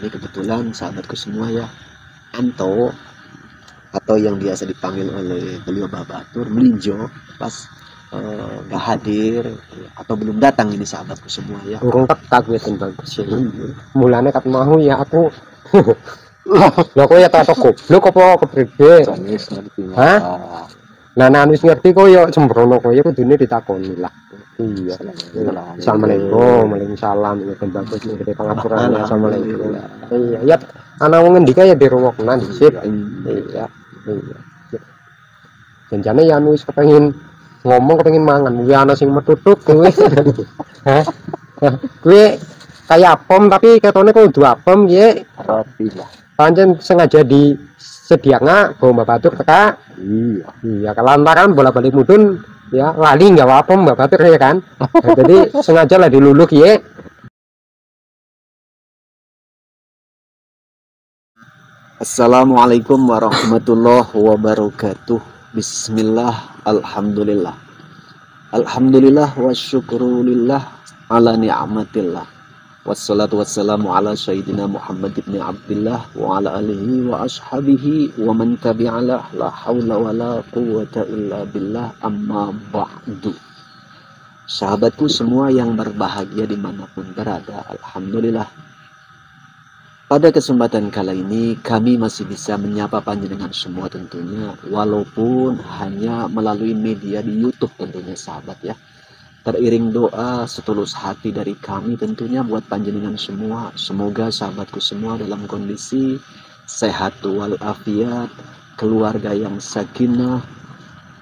Ini kebetulan sahabatku semua ya, Anto atau yang biasa dipanggil oleh beliau Babatur Melinjo pas nggak hadir atau belum datang ini sahabatku semua ya. Urung tekat wis bagus ya. Mulane kat mau ya aku. Lho kok ya tak goblok apa kepribe? Wis ngerti. Hah? Nah, wis ngerti kok ya sembrono kok ya kudune ditakoni lah. Iya. Assalamualaikum, waalaikumsalam. Ya bagus iki pangapurane assalamualaikum. Iya, ya ana wong ngendika ya dirungokna dhisik. Iya. Iya. Janjane ya wis kepengin ngomong kepengin mangan, ya ana sing metutuk kowe. Hah? Kowe kayak apem tapi ketone kok kudu apem ya. Roti lah. Pancen sengaja disediakan bawa Batur teka. Iya kelantaran bolak-balik mudun ya lali nggak apa Mbak Batur ya kan. Nah, jadi sengaja lah diluluk ya. Assalamualaikum warahmatullahi wabarakatuh. Bismillah, alhamdulillah. Alhamdulillah wa syukurulillah ala ni'matillah. Wassalatu wassalamu ala sayyidina Muhammad ibn Abdullah wa ala alihi wa ashabihi wa man tabi'alah la hawla wa la quwwata illa billah amma ba'du. Sahabatku semua yang berbahagia dimanapun berada, alhamdulillah. Pada kesempatan kali ini kami masih bisa menyapa panjenengan semua tentunya, walaupun hanya melalui media di YouTube tentunya sahabat ya. Teriring doa setulus hati dari kami tentunya buat panjenengan semua. Semoga sahabatku semua dalam kondisi sehat walafiat, keluarga yang sakinah,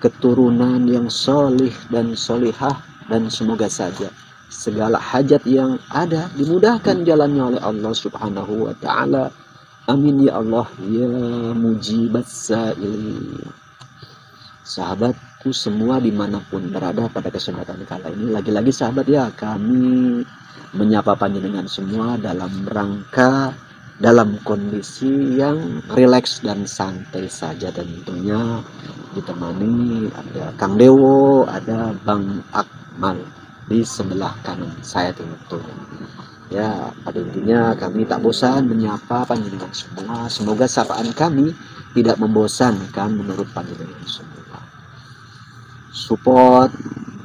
keturunan yang solih dan solihah, dan semoga saja segala hajat yang ada dimudahkan jalannya oleh Allah Subhanahu wa ta'ala. Amin ya Allah ya mujibas sa'ilin. Sahabatku semua dimanapun berada pada kesempatan kali ini, lagi-lagi sahabat ya, kami menyapa panjenengan semua dalam rangka, dalam kondisi yang rileks dan santai saja, tentunya ditemani ada Kang Dewo, ada Bang Akmal di sebelah kanan saya tentunya. Ya, pada intinya kami tak bosan menyapa panjenengan semua. Semoga sapaan kami tidak membosankan menurut panjenengan semua. Support,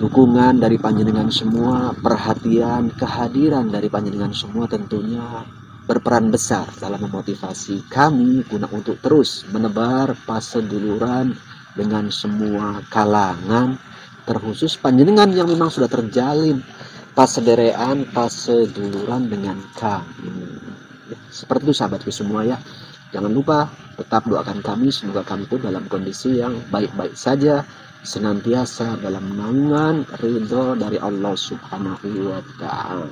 dukungan dari panjenengan semua, perhatian, kehadiran dari panjenengan semua tentunya berperan besar dalam memotivasi kami guna untuk terus menebar paseduluran dengan semua kalangan, terkhusus panjenengan yang memang sudah terjalin pasederean, paseduluran dengan kami. Ya, seperti itu sahabatku semua ya. Jangan lupa tetap doakan kami, semoga kami pun dalam kondisi yang baik-baik saja, senantiasa dalam naungan ridho dari Allah Subhanahu wa ta'ala.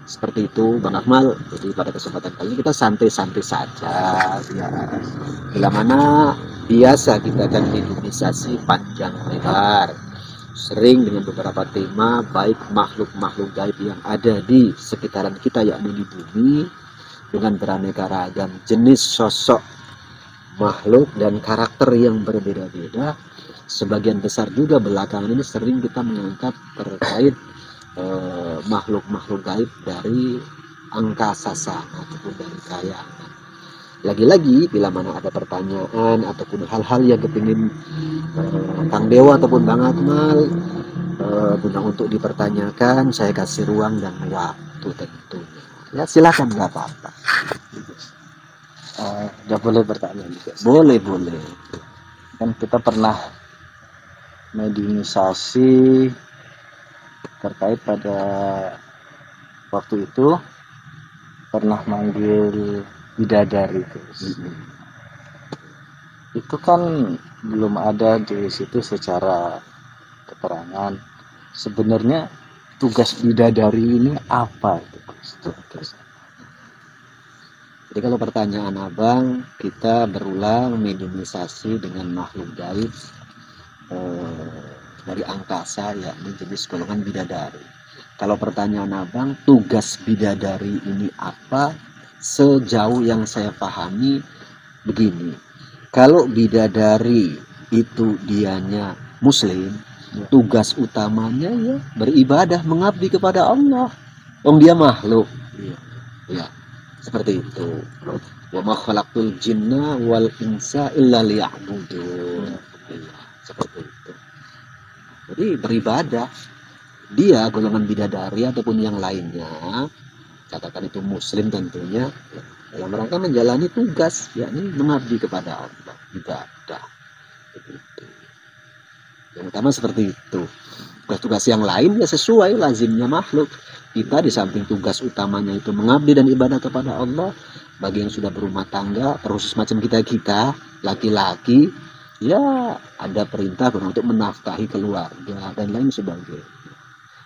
Seperti itu Bang Akmal. Jadi pada kesempatan kali ini kita santai-santai saja ya. Bila mana biasa kita akan dinamisasi panjang lebar, sering dengan beberapa tema, baik makhluk-makhluk gaib yang ada di sekitaran kita yakni di bumi, dengan beraneka ragam jenis sosok makhluk dan karakter yang berbeda-beda. Sebagian besar juga belakangan ini sering kita mengangkat terkait makhluk-makhluk gaib dari angkasa sana ataupun dari kayangan. Lagi-lagi bila mana ada pertanyaan ataupun hal-hal yang kepingin Kang Dewa ataupun Bang Akmal guna untuk dipertanyakan, saya kasih ruang dan waktu tentunya. Ya silakan, nggak apa-apa. Nggak boleh bertanya juga. Boleh. Kan kita pernah mediumisasi terkait pada waktu itu pernah manggil bidadari terus. Itu kan belum ada di situ secara keterangan. Sebenarnya tugas bidadari ini apa itu? Jadi kalau pertanyaan abang, kita berulang mediumisasi dengan makhluk gaib dari angkasa, yakni jenis golongan bidadari. Kalau pertanyaan abang, tugas bidadari ini apa? Sejauh yang saya pahami begini, kalau bidadari itu dianya muslim, tugas utamanya ya beribadah, mengabdi kepada Allah. Dia makhluk. Ya, seperti itu. Wa ma khalaqtul jinna wal insa illa liya'budun. Iya, seperti itu. Jadi beribadah, dia golongan bidadari ataupun yang lainnya, katakan itu muslim tentunya, dalam rangka menjalani tugas, yakni mengabdi kepada Allah, ibadah. Begitu. Yang utama seperti itu. Tugas-tugas yang lain ya sesuai lazimnya makhluk. Kita di samping tugas utamanya itu mengabdi dan ibadah kepada Allah, bagi yang sudah berumah tangga, terus semacam kita laki-laki, ya ada perintah untuk menafkahi keluarga dan lain sebagainya.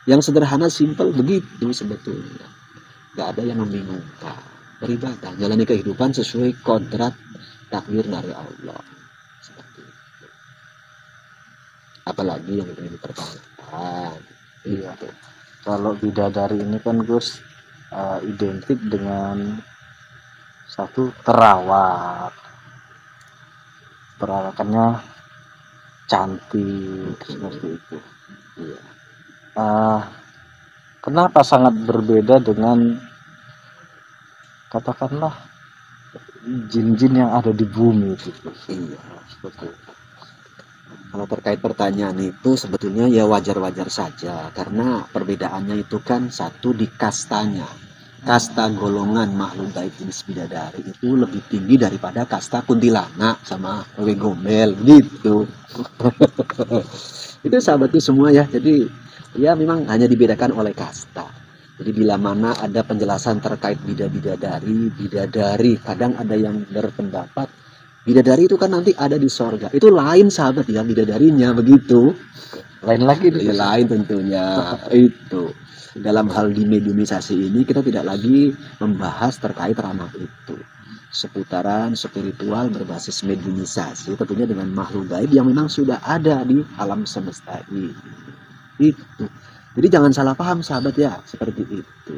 Yang sederhana, simpel begitu sebetulnya. Gak ada yang membingungkan. Beribadah, jalani kehidupan sesuai kodrat takdir dari Allah. Seperti itu. Apalagi yang ingin dipertanyakan. Iya. Kalau bidadari ini kan Gus identik dengan satu terawat, perawakannya cantik seperti itu. Iya. Kenapa sangat berbeda dengan katakanlah jin-jin yang ada di bumi gitu? Iya, seperti itu. Kalau terkait pertanyaan itu sebetulnya ya wajar-wajar saja, karena perbedaannya itu kan satu di kastanya. Kasta golongan makhluk gaib jenis bidadari itu lebih tinggi daripada kasta kuntilanak sama wewe gombel gitu. Itu sahabatku semua ya. Jadi ya memang hanya dibedakan oleh kasta. Jadi bila mana ada penjelasan terkait bidadari, kadang ada yang berpendapat bidadari itu kan nanti ada di sorga. Itu lain sahabat ya, bidadarinya begitu. Lain lagi Ya, lain tentunya. Itu. Dalam hal di mediumisasi ini kita tidak lagi membahas terkait ranah itu. Seputaran spiritual berbasis mediumisasi tentunya dengan makhluk gaib yang memang sudah ada di alam semesta ini. Itu. Jadi jangan salah paham sahabat ya, seperti itu.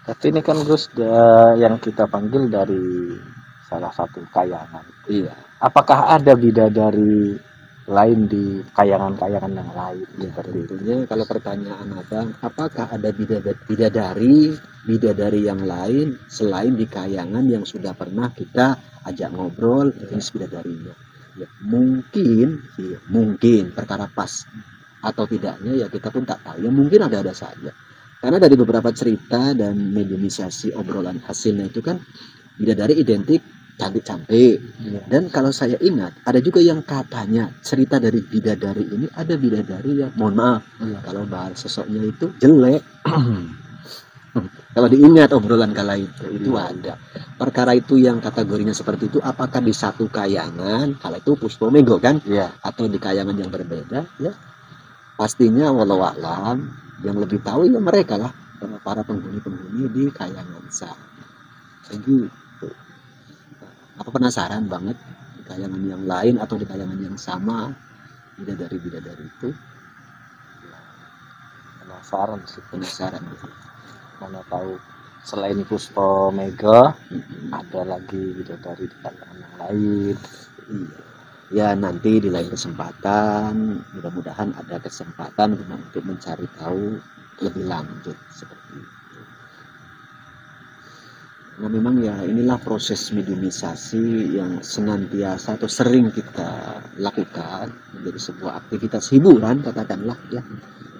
Tapi ini kan Gus yang kita panggil dari salah satu kayangan. Iya. Apakah ada bidadari lain di kayangan-kayangan yang lain? Ya, tentunya kalau pertanyaan abang, apakah ada bidadari yang lain selain di kayangan yang sudah pernah kita ajak ngobrol jenis bidadarinya? Ya, mungkin perkara pas atau tidaknya ya kita pun tak tahu. Ya mungkin ada saja. Karena dari beberapa cerita dan mediumisasi obrolan hasilnya itu kan bidadari identik cantik-cantik. Ya. Dan kalau saya ingat ada juga yang katanya cerita dari bidadari ini ada bidadari yang mohon maaf kalau bahas sosoknya itu jelek. Kalau diingat obrolan kala itu ada. Perkara itu yang kategorinya seperti itu, apakah di satu kayangan, kalau itu Puspomego kan, atau di kayangan yang berbeda, ya pastinya walau alam yang lebih tahu ya mereka lah, para penghuni-penghuni di kayangan sana. Begitu. Apa penasaran banget di kayangan yang lain atau di kayangan yang sama bidadari itu? Penasaran sih. Penasaran. Mana tahu selain Puspomega ada lagi bidadari di kayangan yang lain. Iya. Ya nanti di lain kesempatan mudah-mudahan ada kesempatan untuk mencari tahu lebih lanjut seperti itu. Nah memang ya inilah proses mediumisasi yang senantiasa atau sering kita lakukan menjadi sebuah aktivitas hiburan katakanlah ya.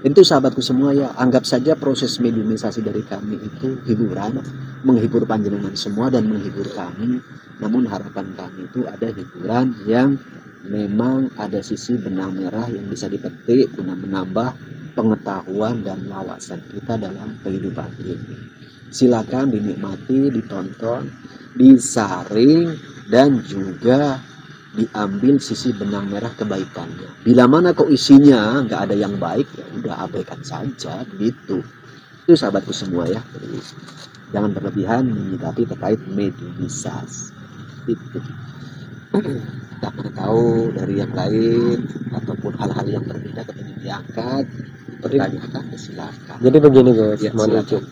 Tentu sahabatku semua ya, anggap saja proses mediumisasi dari kami itu hiburan, menghibur panjenengan semua dan menghibur kami. Namun harapan kami itu ada hiburan yang memang ada sisi benang merah yang bisa dipetik guna menambah pengetahuan dan wawasan kita dalam kehidupan ini. Silakan dinikmati, ditonton, disaring dan juga diambil sisi benang merah kebaikannya. Bila mana kok isinya nggak ada yang baik, ya udah abaikan saja begitu. Itu sahabatku semua ya. Jadi, jangan berlebihan menyikapi terkait mediumisasi. Itu. Tak pernah tahu dari yang lain ataupun hal-hal yang berbeda kepengen diangkat, dipertanyakan, silakan. Jadi begini Gus, Ya, mohon silakan. izin.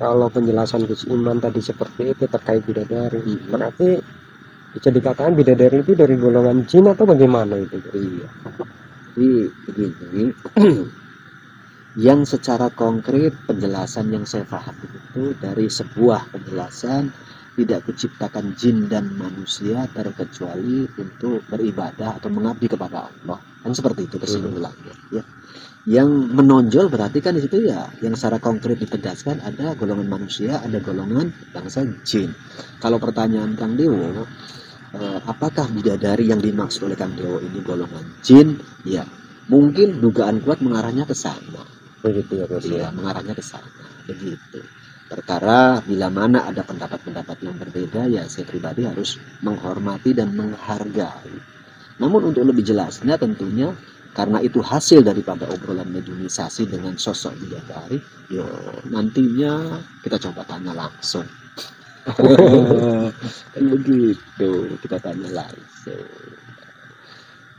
Kalau penjelasan Gus Iman tadi seperti itu terkait bidadari, berarti bisa dikatakan bidadari itu dari golongan jin atau bagaimana itu? Iya. Jadi begini, yang secara konkret penjelasan yang saya pahami itu dari sebuah penjelasan tidak kuciptakan jin dan manusia terkecuali untuk beribadah atau mengabdi kepada Allah, kan seperti itu kesimpulannya ya. Yang menonjol berarti kan di situ ya yang secara konkret ditegaskan ada golongan manusia, ada golongan bangsa jin. Kalau pertanyaan Kang Dewo, apakah bidadari yang dimaksud oleh Kang Dewo ini golongan jin? Ya, mungkin dugaan kuat mengarahnya ke sana. Begitu ya Bos. Iya, mengarahnya ke sana. Begitu. Perkara bila mana ada pendapat-pendapat yang berbeda, ya saya pribadi harus menghormati dan menghargai. Namun untuk lebih jelasnya tentunya karena itu hasil daripada obrolan mediumisasi dengan sosok bidadari, yo nantinya kita coba tanya langsung. Kan begitu, kita tanya langsung.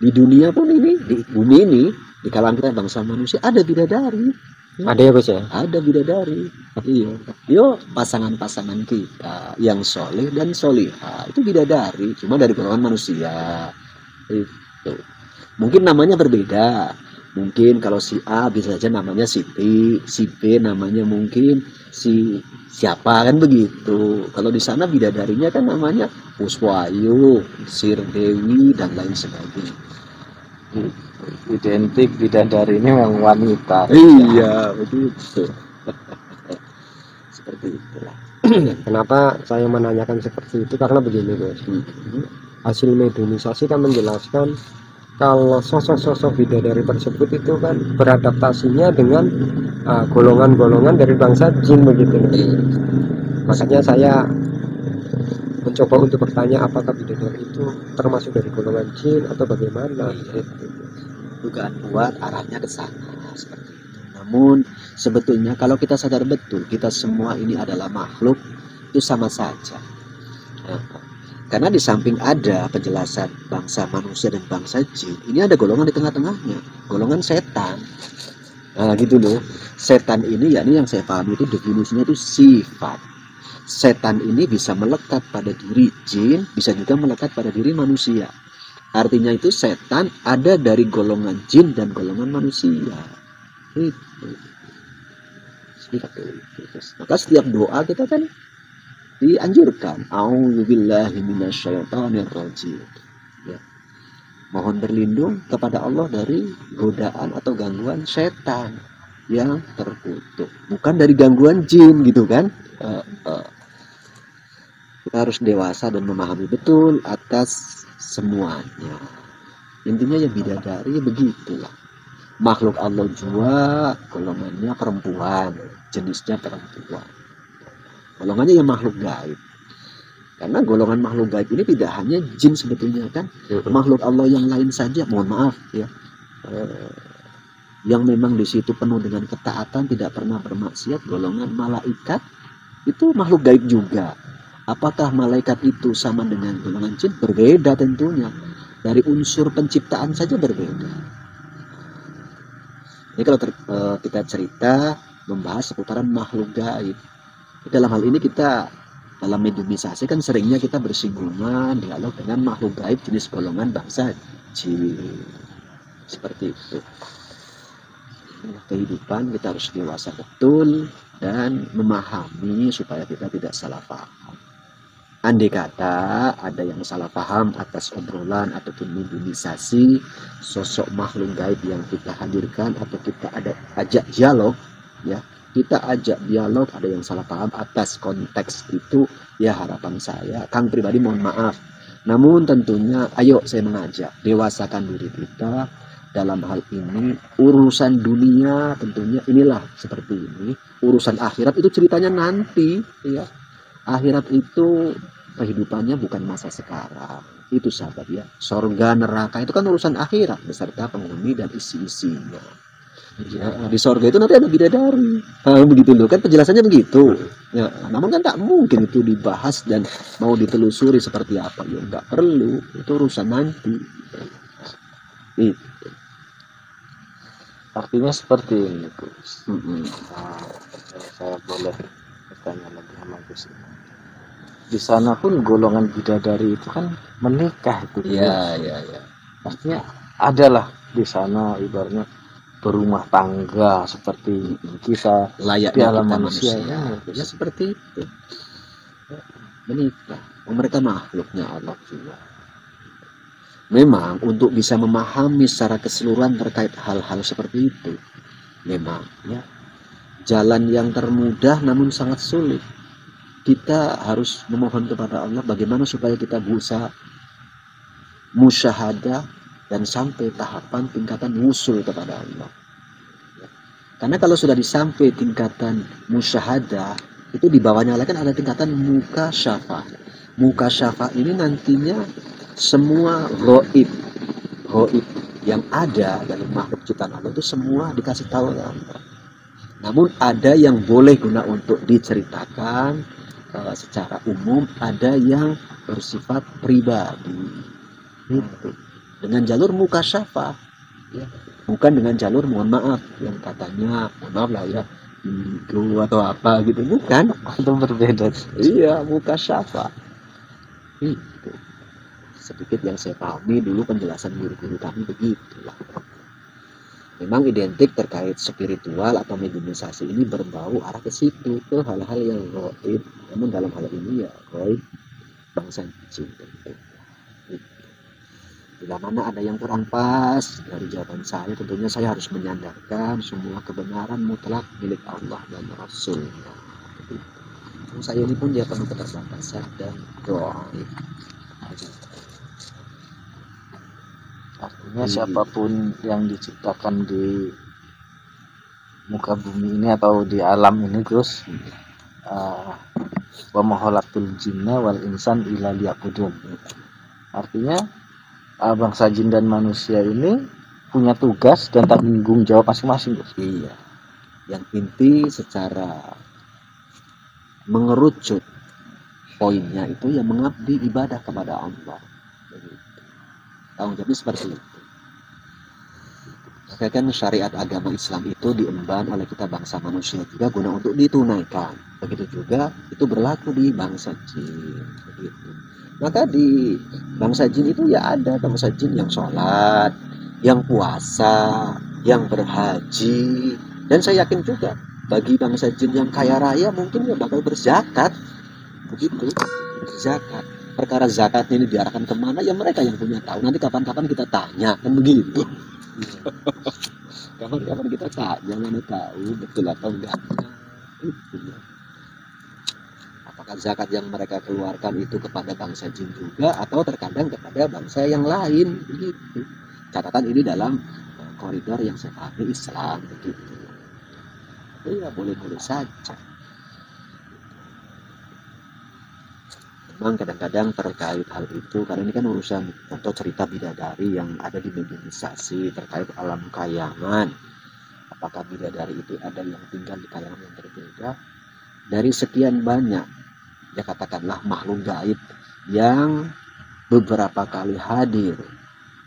Di dunia pun ini, di bumi ini, di kalangan kita bangsa manusia ada bidadari. Ada ya Bos ya? Ada bidadari. Iya. Yo pasangan-pasangan kita yang soleh dan solihah itu bidadari, cuma dari golongan manusia. Itu. Mungkin namanya berbeda. Mungkin kalau si A bisa saja namanya Siti, si B namanya mungkin si siapa kan begitu. Kalau di sana bidadarinya kan namanya Puswayu, Sir Dewi dan lain sebagainya. Identik bidadari ini memang wanita. Iya, begitu. Seperti itulah. Kenapa saya menanyakan seperti itu? Karena begini Bos. Hasil mediumisasi kan menjelaskan kalau sosok-sosok bidadari tersebut itu kan beradaptasinya dengan golongan-golongan dari bangsa jin begitu. Makanya saya mencoba untuk bertanya apakah bidadari itu termasuk dari golongan jin atau bagaimana. Dugaan kuat arahnya ke sana seperti itu. Namun sebetulnya kalau kita sadar betul kita semua ini adalah makhluk, itu sama saja. Karena di samping ada penjelasan bangsa manusia dan bangsa jin, ini ada golongan di tengah-tengahnya, golongan setan. Nah gitu loh. Setan ini yakni yang saya pahami itu definisinya itu sifat. Setan ini bisa melekat pada diri jin, bisa juga melekat pada diri manusia. Artinya itu setan ada dari golongan jin dan golongan manusia. Itu. Maka setiap doa kita kan dianjurkan a'udzubillahi minasyaitonirrajim. Ya. Mohon berlindung kepada Allah dari godaan atau gangguan setan yang terkutuk. Bukan dari gangguan jin gitu kan. Kita harus dewasa dan memahami betul atas semuanya. Intinya ya bidadari begitulah. Makhluk Allah juga golongannya perempuan, jenisnya perempuan. Golongannya ya makhluk gaib. Karena golongan makhluk gaib ini tidak hanya jin sebetulnya kan. Makhluk Allah yang lain saja, mohon maaf ya. Yang memang di situ penuh dengan ketaatan, tidak pernah bermaksiat, golongan malaikat itu makhluk gaib juga. Apakah malaikat itu sama dengan golongan jin? Berbeda tentunya. Dari unsur penciptaan saja berbeda. Ini kalau kita cerita membahas seputaran makhluk gaib. Dalam hal ini kita dalam mediumisasi kan seringnya kita bersinggungan dialog dengan makhluk gaib jenis golongan bangsa jin. Seperti itu. Kehidupan kita harus dewasa betul dan memahami supaya kita tidak salah paham. Andai kata ada yang salah paham atas obrolan ataupun mediumisasi sosok makhluk gaib yang kita hadirkan atau kita ada ajak dialog, ya kita ajak dialog, ada yang salah paham atas konteks itu, ya harapan saya, Kang pribadi mohon maaf. Namun tentunya, ayo saya mengajak dewasakan diri kita dalam hal ini. Urusan dunia tentunya inilah seperti ini. Urusan akhirat itu ceritanya nanti, ya. Akhirat itu kehidupannya bukan masa sekarang. Itu sahabat ya. Sorga neraka itu kan urusan akhirat beserta penghuni dan isi-isinya. Ya, di sorga itu nanti ada bidadari. Begitu loh kan penjelasannya begitu. Ya, namun kan tak mungkin itu dibahas dan mau ditelusuri seperti apa. Ya nggak perlu. Itu urusan nanti. Itu. Artinya seperti ini Gus. Saya boleh bertanya lagi sama Gus. Di sana pun golongan bidadari itu kan menikah itu. Iya. Artinya adalah di sana ibaratnya berumah tangga seperti kisah di layaknya alam kita manusia manusia. ya, Ya seperti itu. Menikah. Mereka makhluknya Allah juga. Memang untuk bisa memahami secara keseluruhan terkait hal-hal seperti itu, memang ya jalan yang termudah namun sangat sulit. Kita harus memohon kepada Allah bagaimana supaya kita bisa musyahadah dan sampai tahapan tingkatan wusul kepada Allah. Ya. Karena kalau sudah disampai tingkatan musyahadah, itu di bawahnya lagi kan ada tingkatan muka syafa. Muka syafa ini nantinya semua goib yang ada dalam makhluk ciptaan Allah itu semua dikasih tahu oleh Allah. Namun ada yang boleh guna untuk diceritakan secara umum, ada yang bersifat pribadi. Itu dengan jalur muka syafa, ya. Bukan dengan jalur mohon maaf yang katanya mohon maaf lah ya indigo atau apa gitu, bukan. itu berbeda. Iya, muka syafa. Itu sedikit yang saya pahami dulu penjelasan guru-guru kami begitulah. Memang identik terkait spiritual atau mediumisasi ini berbau arah ke situ, ke hal-hal yang gaib. Namun dalam hal ini ya gaib bangsa jin tentu. Bila mana ada yang kurang pas dari jawaban saya, tentunya saya harus menyandarkan semua kebenaran mutlak milik Allah dan Rasulnya. Saya ini pun dia penuh keterbatasan dan doa. Artinya siapapun yang diciptakan di muka bumi ini atau di alam ini Gus, wa makhalatul jinna wal insan illa liya'budun. Artinya bangsa jin dan manusia ini punya tugas dan tanggung jawab masing-masing Gus. Iya. Yang inti secara mengerucut poinnya itu yang mengabdi ibadah kepada Allah. Tanggung jawabnya seperti itu. Maka kan syariat agama Islam itu diemban oleh kita bangsa manusia juga guna untuk ditunaikan. Begitu juga itu berlaku di bangsa jin. Begitu. Maka di bangsa jin itu ya ada bangsa jin yang sholat, yang puasa, yang berhaji. Dan saya yakin juga bagi bangsa jin yang kaya raya mungkin ya bakal berzakat. Begitu, berzakat. Perkara zakat ini diarahkan kemana ya mereka yang punya tahu. Nanti kapan-kapan kita tanya kan begitu. Kapan-kapan kita tanya mana tahu betul atau enggaknya. Itu ya. Apakah zakat yang mereka keluarkan itu kepada bangsa jin juga atau terkadang kepada bangsa yang lain begitu. Catatan ini dalam koridor yang saya pahami Islam begitu. Ya boleh-boleh saja. Memang kadang-kadang terkait hal itu karena ini kan urusan contoh cerita bidadari yang ada di mediumisasi terkait alam kayangan. Apakah bidadari itu ada yang tinggal di kayangan yang berbeda? Dari sekian banyak ya katakanlah makhluk gaib yang beberapa kali hadir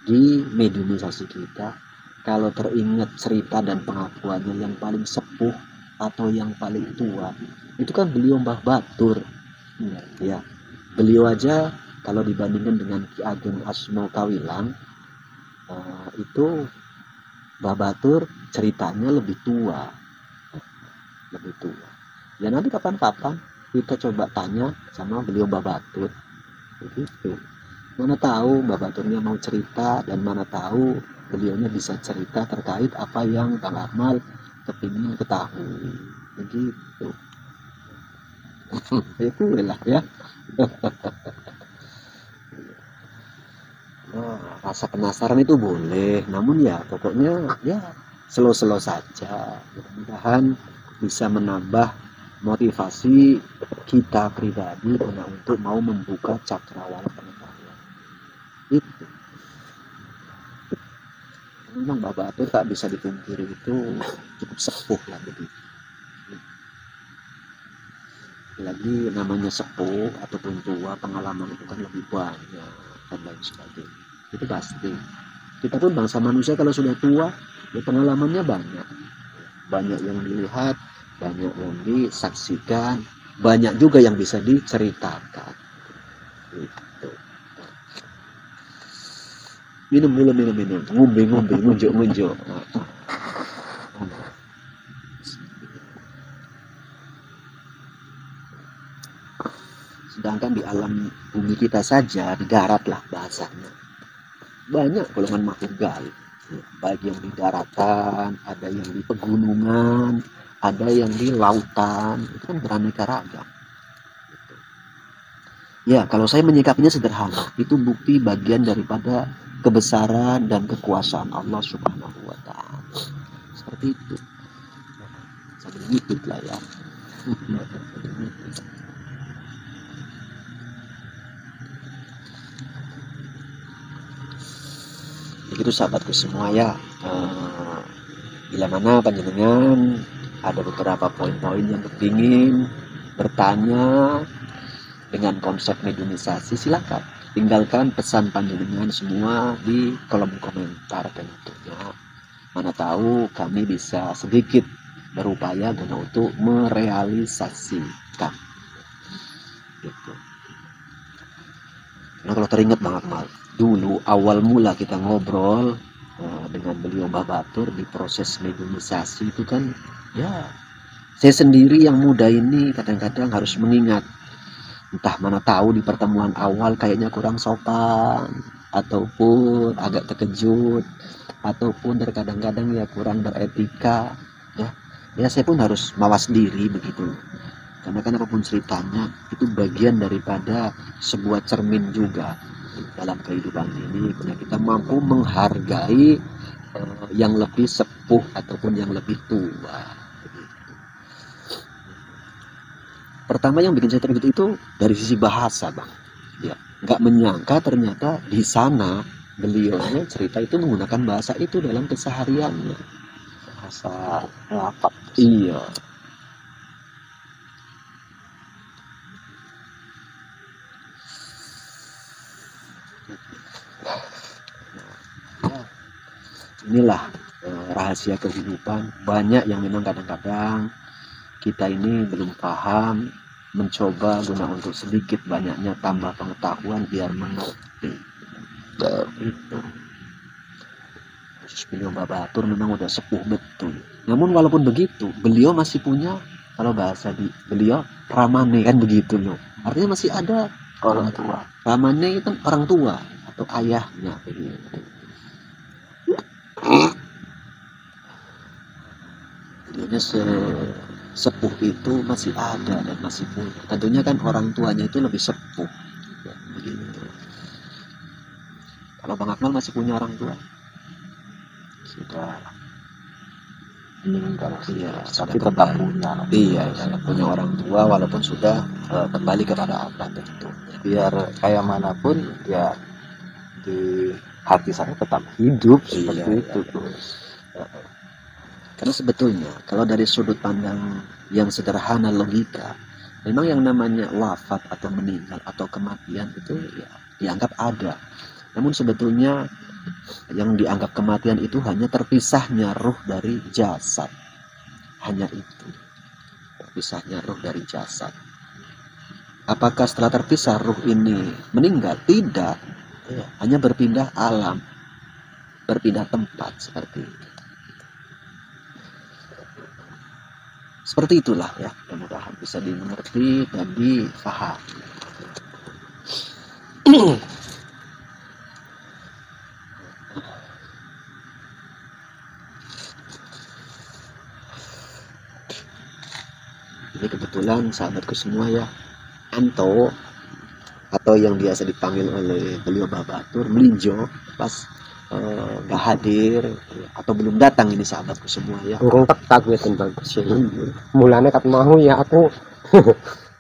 di mediumisasi kita, kalau teringat cerita dan pengakuannya yang paling sepuh atau yang paling tua itu kan beliau Mbah Batur. Ya, beliau aja kalau dibandingkan dengan Ki Ageng Asmo Kawilang itu Mbah Batur ceritanya lebih tua. Ya nanti kapan-kapan kita coba tanya sama beliau Mbah Batur begitu. Mana tahu Mbah Baturnya mau cerita dan mana tahu beliaunya bisa cerita terkait apa yang Bang Akmal kepingin ketahui begitu. Itu lah ya. Nah, rasa penasaran itu boleh, namun ya pokoknya ya slow-slow saja. Mudah-mudahan bisa menambah motivasi kita pribadi untuk mau membuka cakrawala pengetahuan. Itu. Memang Bapak itu tak bisa dipungkiri itu cukup sepuh lah begitu. Lagi namanya sepuh ataupun tua, pengalaman itu kan lebih banyak dan lain sebagainya. Itu pasti. Kita pun bangsa manusia kalau sudah tua, ya pengalamannya banyak. Banyak yang dilihat, banyak yang disaksikan, banyak juga yang bisa diceritakan. Gitu. Minum, ngombe, ngunjuk. Sedangkan di alam bumi kita saja, di darat lah bahasanya, banyak golongan makhluk gaib. Baik yang di daratan, ada yang di pegunungan, ada yang di lautan, itu kan beraneka ragam. Gitu. Ya, kalau saya menyikapinya sederhana, itu bukti bagian daripada kebesaran dan kekuasaan Allah Subhanahu wa Ta'ala. Seperti itu. Sambil ngikut lah ya. Begitu sahabatku semua ya. Bila mana panjenengan ada beberapa poin-poin yang kepingin bertanya dengan konsep mediumisasi, silakan tinggalkan pesan panjenengan semua di kolom komentar tentunya. Mana tahu kami bisa sedikit berupaya guna untuk merealisasikan. Gitu. Nah kalau teringat Bang Akmal, dulu awal mula kita ngobrol dengan beliau Mbah Batur di proses mediumisasi itu kan, ya saya sendiri yang muda ini kadang-kadang harus mengingat, entah mana tahu di pertemuan awal kayaknya kurang sopan, ataupun agak terkejut, ataupun terkadang-kadang ya kurang beretika, ya saya pun harus mawas diri begitu. Karena kan apapun ceritanya itu bagian daripada sebuah cermin juga dalam kehidupan ini, karena kita mampu menghargai yang lebih sepuh ataupun yang lebih tua. Pertama yang bikin saya terkejut itu dari sisi bahasa, Bang. Ya, nggak menyangka ternyata di sana beliaunya cerita itu menggunakan bahasa itu dalam kesehariannya. Bahasa lapak. Iya. Inilah rahasia kehidupan. Banyak yang memang kadang-kadang kita ini belum paham, mencoba guna untuk sedikit banyaknya tambah pengetahuan biar mengerti. Itu. Khusus beliau Mbah Batur memang udah sepuh betul. Namun walaupun begitu, beliau masih punya, kalau bahasa di beliau ramane kan begitu loh. Artinya masih ada Orang tua. ramane itu orang tua atau ayahnya begitu. Beliaunya sepuh itu masih ada dan masih punya. Tentunya kan orang tuanya itu lebih sepuh. Ya, begitu. Kalau Bang Akmal masih punya orang tua? Sudah meninggal sih, Iya, tapi sudah tetap kembali. punya. Iya, punya orang tua walaupun sudah kembali kepada Allah tentunya. Biar kayak manapun ya di hati saya tetap hidup seperti Iya, itu. Karena sebetulnya kalau dari sudut pandang yang sederhana logika, memang yang namanya wafat atau meninggal atau kematian itu ya dianggap ada. Namun sebetulnya yang dianggap kematian itu hanya terpisahnya ruh dari jasad. Hanya itu. Terpisahnya ruh dari jasad. Apakah setelah terpisah ruh ini meninggal? Tidak. Hanya berpindah alam. Berpindah tempat seperti itu. Seperti itulah ya, mudah-mudahan bisa dimengerti dan difahami. Ini kebetulan sahabatku semua ya, Anto atau yang biasa dipanggil oleh beliau Mbah Batur, melinjo pas nggak hadir atau belum datang ini sahabatku semua ya. Urung tekat wis bagus sih. Mulane kat mau ya aku.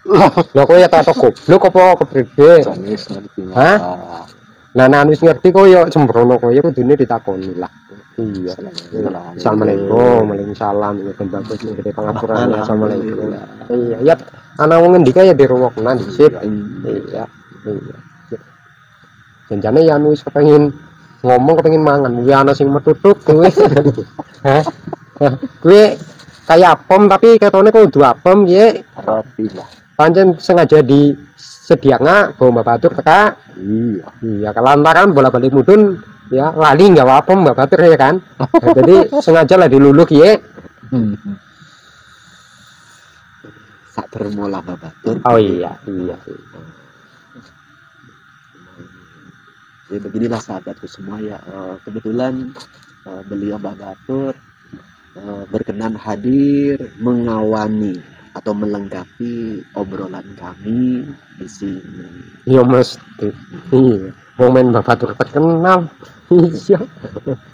Lho kok ya tak goblok apa kepribe? Sanis ngerti. Hah? Nah wis ngerti kok ya sembrono kok ya kudune ditakoni lah. Iya. Assalamualaikum, waalaikumsalam. Ya bagus nih gede pangapuran ya. Assalamualaikum. Iya, ya ana wong ngendika ya dirowokna dhisik. Iya. Iya. Janjane ya anu wis kepengin ngomong kepengin mangan, ya ana sing metutuk kowe. Hah? Kowe kayak pom tapi ketone kudu apem ye. Roti lah. Pancen sengaja disediakan bawa Mbak Batur teka. Iya. Iya, kelantaran bola-balik mudun ya lali nggak apa Mbak Batur ya kan. Nah, jadi sengaja lah diluluk ye. sak bermola babatur. Oh iya. Jadi beginilah sahabatku semua ya, kebetulan beliau babatur berkenan hadir mengawani atau melengkapi obrolan kami di sini. Iya mesti. Iya. Momen babatur terkenal. Iya.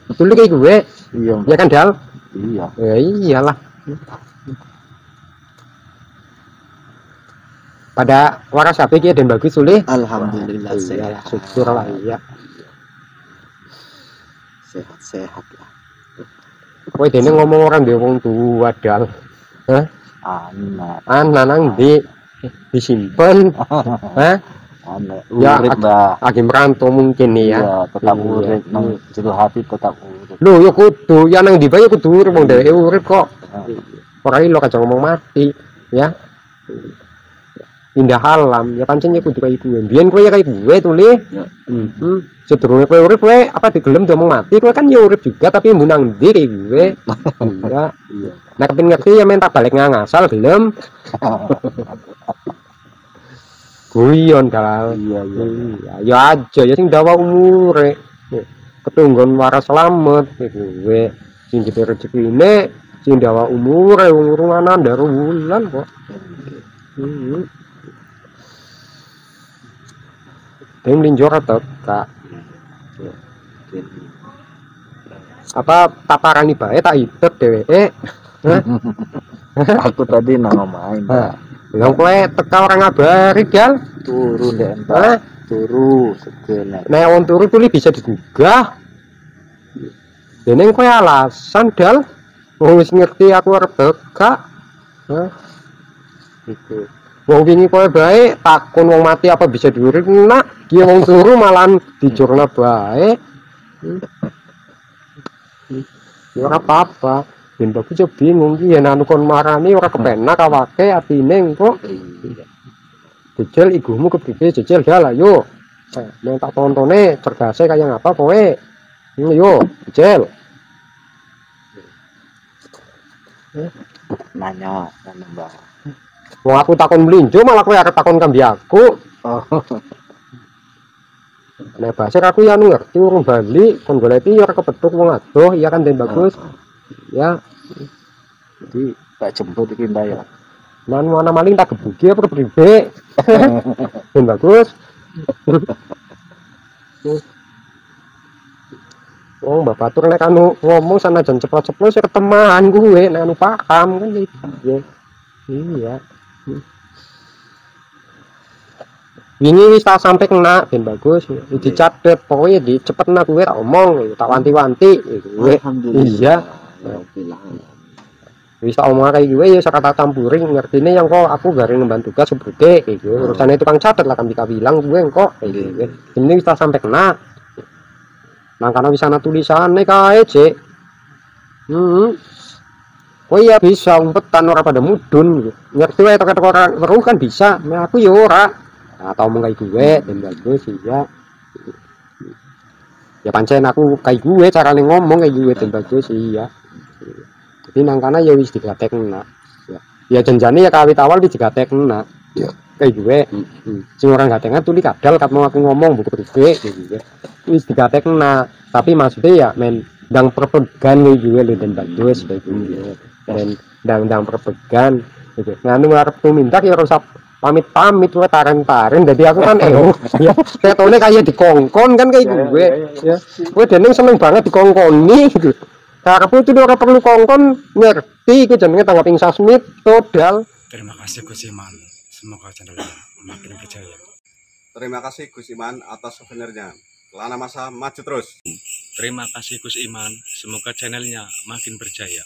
Betul kayak gue. Iya. Ya kan Dal? Iya. Ya iyalah. Pada waras HP ki dan bagus sulih. Alhamdulillah Iya, sehat. syukur lah iya. Sehat-sehat lah. Kowe dene ngomong orang dia wong tua Dal. Hah? Anak Nang disimpen. Hah? anak Ya, urip Mbah. Lagi merantau mungkin nih ya. Iya, tetap Iya. urip nang jero hati tetap urip. Lho ya kudu, ya nang ndi bae kudu urip wong dheweke urip kok. Ora iso kaca ngomong mati, ya. Indah alam, ya pancen ya kudu kaya gue. Biyen kowe ya kaya gue tuh li. Ya. Sedurunge kowe urip kowe apa digelem ngomong mati, kowe kan ya urip juga tapi mbok nang ndi kaya gue. Iya. Iya. Nah kepin ngerti ya mentak balik ngasal gelem. Guyon kalal. Iya. Ya aja ya sing dawa umure. Ketunggon waras selamat gue. Sing gede rezekine sing dawa umure wong urungan ndaro wulan kok. Tem linjor atau kak apa taparani bae tak ibet dheweke. Aku tadi nang main. Lha kowe teka ora ngabari gal. Turu ndek Hah? Turu segene. Nek wong turu tuli bisa digugah. Dene kowe alasan dal. Wong wis ngerti aku arep teka. Hah? Iku. Wong wingi kowe bae takon wong mati apa bisa diurip nak. Ki wong turu malan dijurna bae. Ya ora apa-apa. Ben bagus yo bingung ki yen anu kon marani ora kepenak awake atine kok. Jejel igumu kepiye jejel gal ayo. Nek tak tontone cerdase kaya ngapa kowe. Yo, jejel. Nanya Mbah. Wong aku takon mlinjo malah kowe arep takon kambi aku. Oh. Nek basir aku ya anu ngerti urung bali kon goleki ya ora kepethuk wong adoh ya kan den bagus. Ya. Jadi tak jemput iki Mbah ya. Nan mana maling tak gebuki apa pribe. Den bagus. Wong Mbak Batur nek anu ngomong sanajan ceplos-ceplos ya keteman gue nek anu paham kan gitu. Iya. Wingi wis tak sampe kena ben bagus dicatet pokoknya dicepetna gue tak omong tak wanti-wanti gue. Iya. Wis tak omong kayak gue ya kata campuring ngertine yang kok aku garing ngemban tugas seperti kayak gue. Urusannya tukang catet lah kan bisa bilang gue kok kayak gitu. Ini wis tak sampe kena. Nah karena bisa tulisannya kae cek. Oh iya bisa umpetan orang pada mudun gitu. Ngerti wae tok orang weruh kan bisa. Nah aku ya ora. Nah tau mung kayak gue dan bagus iya. Ya pancen aku kayak gue carane ngomong kayak gue dan bagus iya. Jadi nang kana ya wis digatekna. Ya janjane ya kawit awal wis digatekna. Ya kayak gue. Sing orang gatengan tuli kadal kat mau aku ngomong buku gede gitu. Wis digatekna. Tapi maksudnya ya men ndang perpegan gue lho dan bagus kayak gitu. Dan ndang perpegan gitu. Nganu arep minta ya ora pamit wae taren-taren jadi aku kan ya ketone kayak dikongkon kan kayak gue ya gue deneng seneng banget dikongkoni gitu karepku itu ora perlu kongkon ngerti ku jenenge tanggaping sasmit todal. Terima kasih Gus Iman, semoga channelnya makin berjaya. Terima kasih Gus Iman atas souvenirnya. Lana Masa maju terus. Terima kasih Gus Iman, semoga channelnya makin berjaya.